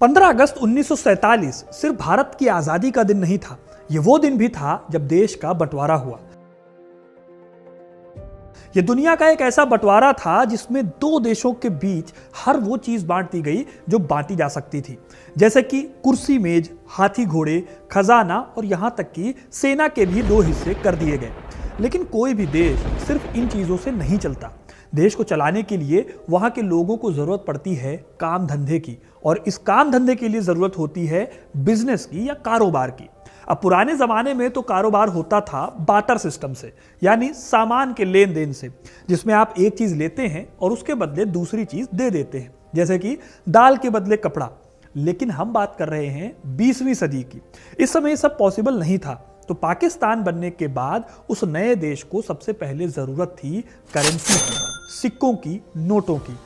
15 अगस्त 1947 सिर्फ भारत की आजादी का दिन नहीं था, ये वो दिन भी था जब देश का बंटवारा हुआ। यह दुनिया का एक ऐसा बंटवारा था जिसमें दो देशों के बीच हर वो चीज बांट दी गई जो बांटी जा सकती थी, जैसे कि कुर्सी मेज, हाथी घोड़े, खजाना और यहां तक कि सेना के भी दो हिस्से कर दिए गए। लेकिन कोई भी देश सिर्फ इन चीजों से नहीं चलता। देश को चलाने के लिए वहां के लोगों को जरूरत पड़ती है काम धंधे की, और इस काम धंधे के लिए जरूरत होती है बिजनेस की या कारोबार की। अब पुराने जमाने में तो कारोबार होता था बार्टर सिस्टम से, यानी सामान के लेन देन से, जिसमें आप एक चीज लेते हैं और उसके बदले दूसरी चीज दे देते हैं, जैसे कि दाल के बदले कपड़ा। लेकिन हम बात कर रहे हैं 20वीं सदी की। इस समय सब पॉसिबल नहीं था। तो पाकिस्तान बनने के बाद उस नए देश को सबसे पहले जरूरत थी करेंसी की, सिक्कों की, नोटों की।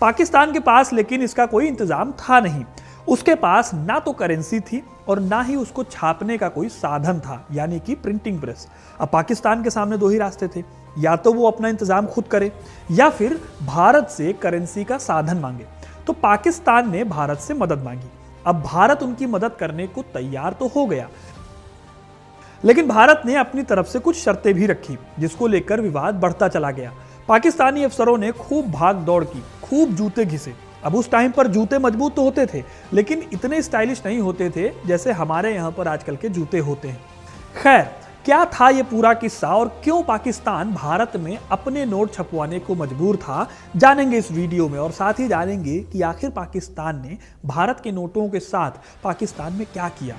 पाकिस्तान के पास लेकिन इसका कोई इंतजाम था नहीं। उसके पास ना तो करेंसी थी और ना ही उसको छापने का कोई साधन था, यानी कि प्रिंटिंग प्रेस। अब पाकिस्तान के सामने दो ही रास्ते थे, या तो वो अपना इंतजाम खुद करे या फिर भारत से करेंसी का साधन मांगे। तो पाकिस्तान ने भारत से मदद मांगी। अब भारत उनकी मदद करने को तैयार तो हो गया, लेकिन भारत ने अपनी तरफ से कुछ शर्तें भी रखी, जिसको लेकर विवाद बढ़ता चला गया। पाकिस्तानी अफसरों ने खूब भाग दौड़ की, खूब जूते घिसे। अब उस टाइम पर जूते मजबूत तो होते थे, लेकिन इतने स्टाइलिश नहीं होते थे जैसे हमारे यहाँ पर आजकल के जूते होते हैं। खैर, क्या था ये पूरा किस्सा और क्यों पाकिस्तान भारत में अपने नोट छपवाने को मजबूर था, जानेंगे इस वीडियो में। और साथ ही जानेंगे कि आखिर पाकिस्तान ने भारत के नोटों के साथ पाकिस्तान में क्या किया।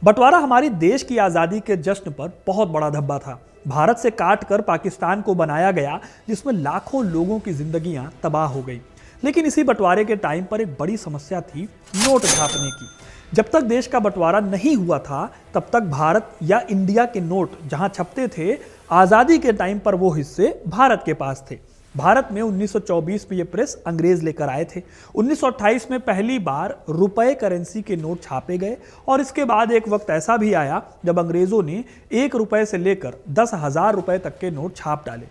बंटवारा हमारी देश की आज़ादी के जश्न पर बहुत बड़ा धब्बा था। भारत से काट कर पाकिस्तान को बनाया गया, जिसमें लाखों लोगों की जिंदगियां तबाह हो गई। लेकिन इसी बंटवारे के टाइम पर एक बड़ी समस्या थी नोट छापने की। जब तक देश का बंटवारा नहीं हुआ था, तब तक भारत या इंडिया के नोट जहां छपते थे, आज़ादी के टाइम पर वो हिस्से भारत के पास थे। भारत में 1924 में ये प्रेस अंग्रेज लेकर आए थे। 1928 में पहली बार रुपए करेंसी के नोट छापे गए, और इसके बाद एक वक्त ऐसा भी आया जब अंग्रेजों ने 1 रुपए से लेकर 10,000 रुपए तक के नोट छाप डाले।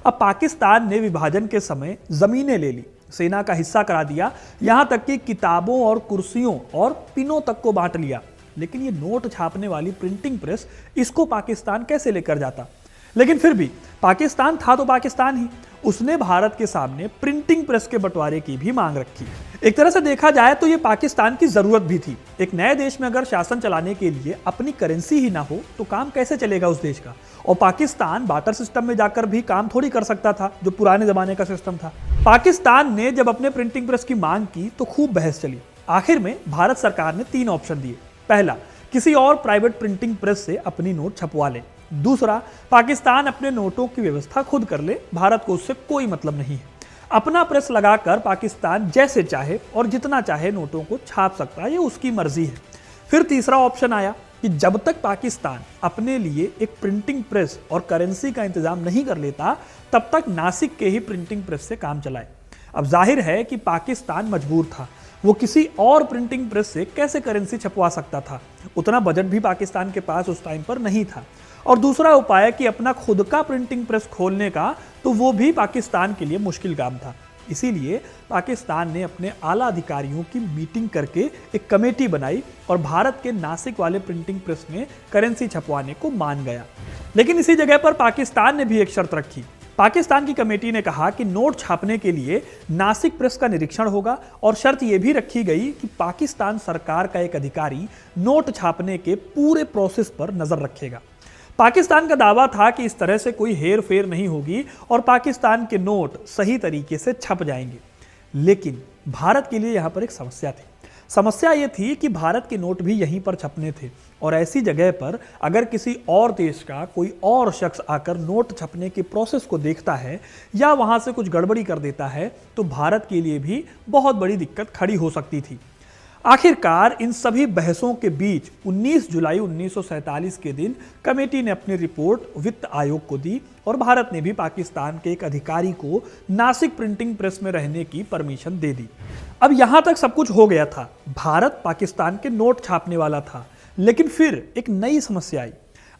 अब पाकिस्तान ने विभाजन के समय जमीनें ले ली, सेना का हिस्सा करा दिया, यहां तक कि किताबों और कुर्सियों और पिनों तक को बांट लिया। लेकिन ये नोट छापने वाली प्रिंटिंग प्रेस, इसको पाकिस्तान कैसे लेकर जाता? लेकिन फिर भी पाकिस्तान था तो पाकिस्तान ही। उसने भारत के सामने प्रिंटिंग प्रेस के बंटवारे की भी मांग रखी। एक तरह से देखा जाए तो ये पाकिस्तान की जरूरत भी थी। एक नए देश में अगर शासन चलाने के लिए अपनी करेंसी ही ना हो तो काम कैसे चलेगा उस देश का? और पाकिस्तान बार्टर सिस्टम में जाकर भी काम थोड़ी कर सकता था, जो पुराने जमाने का सिस्टम था। पाकिस्तान ने जब अपने प्रिंटिंग प्रेस की मांग की तो खूब बहस चली। आखिर में भारत सरकार ने 3 ऑप्शन दिए। पहला, किसी और प्राइवेट प्रिंटिंग प्रेस से अपनी नोट छपवा ले। दूसरा, पाकिस्तान अपने नोटों की व्यवस्था खुद कर ले, भारत को उससे कोई मतलब नहीं है। अपना प्रेस लगाकर पाकिस्तान जैसे चाहे और जितना चाहे नोटों को छाप सकता है, ये उसकी मर्जी है। फिर तीसरा ऑप्शन आया कि जब तक पाकिस्तान अपने लिए एक प्रिंटिंग प्रेस और करेंसी का इंतजाम नहीं कर लेता, तब तक नासिक के ही प्रिंटिंग प्रेस से काम चलाए। अब जाहिर है कि पाकिस्तान मजबूर था। वो किसी और प्रिंटिंग प्रेस से कैसे करेंसी छपवा सकता था? उतना बजट भी पाकिस्तान के पास उस टाइम पर नहीं था। और दूसरा उपाय कि अपना खुद का प्रिंटिंग प्रेस खोलने का, तो वो भी पाकिस्तान के लिए मुश्किल काम था। इसीलिए पाकिस्तान ने अपने आला अधिकारियों की मीटिंग करके एक कमेटी बनाई और भारत के नासिक वाले प्रिंटिंग प्रेस में करेंसी छपवाने को मान गया। लेकिन इसी जगह पर पाकिस्तान ने भी एक शर्त रखी। पाकिस्तान की कमेटी ने कहा कि नोट छापने के लिए नासिक प्रेस का निरीक्षण होगा, और शर्त यह भी रखी गई कि पाकिस्तान सरकार का एक अधिकारी नोट छापने के पूरे प्रोसेस पर नजर रखेगा। पाकिस्तान का दावा था कि इस तरह से कोई हेर फेर नहीं होगी और पाकिस्तान के नोट सही तरीके से छप जाएंगे। लेकिन भारत के लिए यहां पर एक समस्या थी। समस्या यह थी कि भारत के नोट भी यहीं पर छपने थे, और ऐसी जगह पर अगर किसी और देश का कोई और शख्स आकर नोट छपने के प्रोसेस को देखता है या वहां से कुछ गड़बड़ी कर देता है, तो भारत के लिए भी बहुत बड़ी दिक्कत खड़ी हो सकती थी। आखिरकार इन सभी बहसों के बीच 19 जुलाई 1947 के दिन कमेटी ने अपनी रिपोर्ट वित्त आयोग को दी, और भारत ने भी पाकिस्तान के एक अधिकारी को नासिक प्रिंटिंग प्रेस में रहने की परमिशन दे दी। अब यहां तक सब कुछ हो गया था। भारत पाकिस्तान के नोट छापने वाला था। लेकिन फिर एक नई समस्या आई।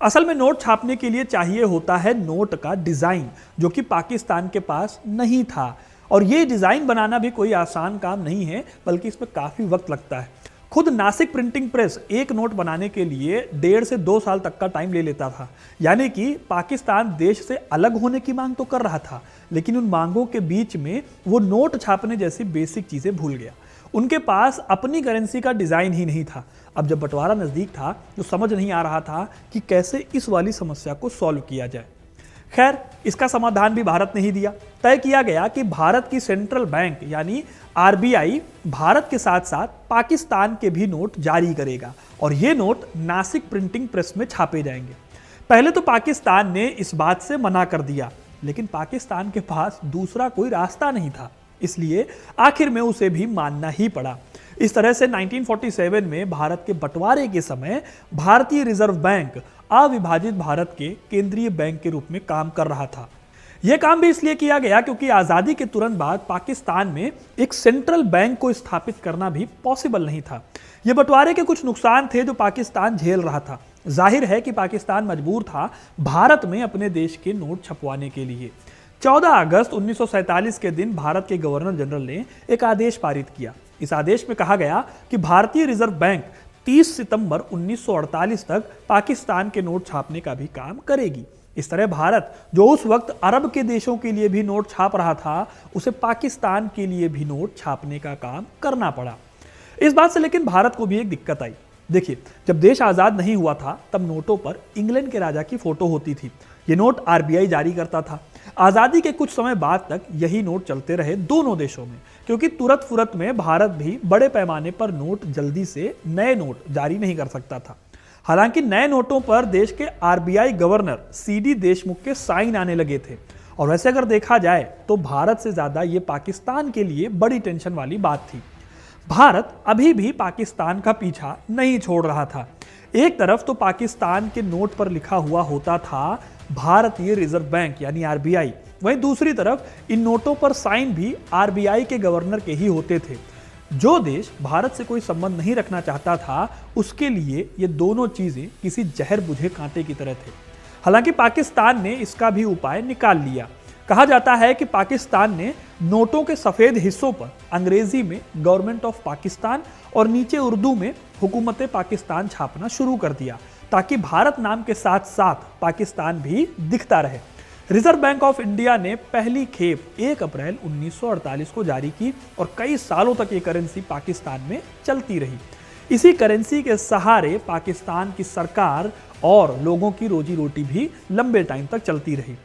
असल में नोट छापने के लिए चाहिए होता है नोट का डिजाइन, जो कि पाकिस्तान के पास नहीं था। और ये डिज़ाइन बनाना भी कोई आसान काम नहीं है, बल्कि इसमें काफ़ी वक्त लगता है। खुद नासिक प्रिंटिंग प्रेस एक नोट बनाने के लिए 1.5 से 2 साल तक का टाइम ले लेता था। यानी कि पाकिस्तान देश से अलग होने की मांग तो कर रहा था, लेकिन उन मांगों के बीच में वो नोट छापने जैसी बेसिक चीज़ें भूल गया। उनके पास अपनी करेंसी का डिज़ाइन ही नहीं था। अब जब बंटवारा नज़दीक था तो समझ नहीं आ रहा था कि कैसे इस वाली समस्या को सॉल्व किया जाए। खैर, इसका समाधान भी भारत ने ही दिया। तय किया गया कि भारत की सेंट्रल बैंक यानी आरबीआई भारत के साथ साथ पाकिस्तान के भी नोट जारी करेगा और ये नोट नासिक प्रिंटिंग प्रेस में छापे जाएंगे। पहले तो पाकिस्तान ने इस बात से मना कर दिया, लेकिन पाकिस्तान के पास दूसरा कोई रास्ता नहीं था, इसलिए आखिर में उसे भी मानना ही पड़ा। इस तरह से 1947 में भारत के बंटवारे के समय भारतीय रिजर्व बैंक अविभाजित भारत के केंद्रीय बैंक के रूप में काम कर रहा था। यह काम भी इसलिए किया गया क्योंकि आज़ादी के तुरंत बाद पाकिस्तान में एक सेंट्रल बैंक को स्थापित करना भी पॉसिबल नहीं था। यह बंटवारे के कुछ नुकसान थे जो पाकिस्तान झेल रहा था। जाहिर है कि पाकिस्तान मजबूर था भारत में अपने देश के नोट छपवाने के लिए। 14 अगस्त 1947 के दिन भारत के गवर्नर जनरल ने एक आदेश पारित किया। इस आदेश में कहा गया कि भारतीय रिजर्व बैंक 30 सितंबर 1948 तक पाकिस्तान के नोट छापने का भी काम करेगी। इस तरह भारत, जो उस वक्त अरब के देशों के लिए भी नोट छाप रहा था, उसे पाकिस्तान के लिए भी नोट छापने का काम करना पड़ा। इस बात से लेकिन भारत को भी एक दिक्कत आई। देखिए, जब देश आज़ाद नहीं हुआ था तब नोटों पर इंग्लैंड के राजा की फोटो होती थी। ये नोट आरबीआई जारी करता था। आज़ादी के कुछ समय बाद तक यही नोट चलते रहे दोनों देशों में, क्योंकि तुरंत फुरत में भारत भी बड़े पैमाने पर नोट जल्दी से नए नोट जारी नहीं कर सकता था। हालांकि नए नोटों पर देश के आरबीआई गवर्नर सीडी देशमुख के साइन आने लगे थे। और वैसे अगर देखा जाए तो भारत से ज़्यादा ये पाकिस्तान के लिए बड़ी टेंशन वाली बात थी। भारत अभी भी पाकिस्तान का पीछा नहीं छोड़ रहा था। एक तरफ तो पाकिस्तान के नोट पर लिखा हुआ होता था भारतीय रिजर्व बैंक यानी आरबीआई, वहीं दूसरी तरफ इन नोटों पर साइन भी आरबीआई के गवर्नर के ही होते थे। जो देश भारत से कोई संबंध नहीं रखना चाहता था, उसके लिए ये दोनों चीजें किसी जहर बुझे कांटे की तरह थे। हालांकि पाकिस्तान ने इसका भी उपाय निकाल लिया। कहा जाता है कि पाकिस्तान ने नोटों के सफेद हिस्सों पर अंग्रेजी में गवर्नमेंट ऑफ पाकिस्तान और नीचे उर्दू में हुकूमत पाकिस्तान छापना शुरू कर दिया, ताकि भारत नाम के साथ साथ पाकिस्तान भी दिखता रहे। रिजर्व बैंक ऑफ इंडिया ने पहली खेप 1 अप्रैल 1948 को जारी की और कई सालों तक ये करेंसी पाकिस्तान में चलती रही। इसी करेंसी के सहारे पाकिस्तान की सरकार और लोगों की रोजी रोटी भी लंबे टाइम तक चलती रही।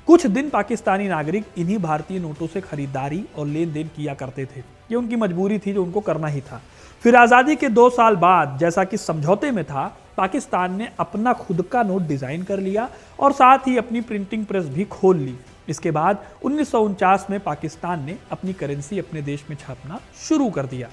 कुछ दिन पाकिस्तानी नागरिक इन्हीं भारतीय नोटों से खरीदारी और लेन देन किया करते थे। ये उनकी मजबूरी थी जो उनको करना ही था। फिर आज़ादी के 2 साल बाद, जैसा कि समझौते में था, पाकिस्तान ने अपना खुद का नोट डिज़ाइन कर लिया और साथ ही अपनी प्रिंटिंग प्रेस भी खोल ली। इसके बाद 1949 में पाकिस्तान ने अपनी करेंसी अपने देश में छापना शुरू कर दिया।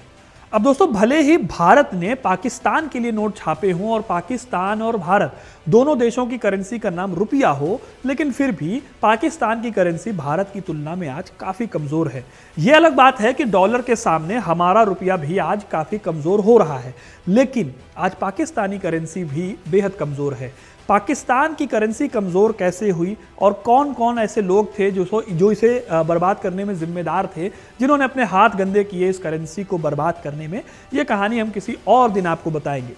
अब दोस्तों, भले ही भारत ने पाकिस्तान के लिए नोट छापे हों और पाकिस्तान और भारत दोनों देशों की करेंसी का नाम रुपया हो, लेकिन फिर भी पाकिस्तान की करेंसी भारत की तुलना में आज काफ़ी कमज़ोर है। ये अलग बात है कि डॉलर के सामने हमारा रुपया भी आज काफ़ी कमज़ोर हो रहा है, लेकिन आज पाकिस्तानी करेंसी भी बेहद कमज़ोर है। पाकिस्तान की करेंसी कमज़ोर कैसे हुई और कौन कौन ऐसे लोग थे जो इसे बर्बाद करने में जिम्मेदार थे, जिन्होंने अपने हाथ गंदे किए इस करेंसी को बर्बाद करने में, ये कहानी हम किसी और दिन आपको बताएंगे।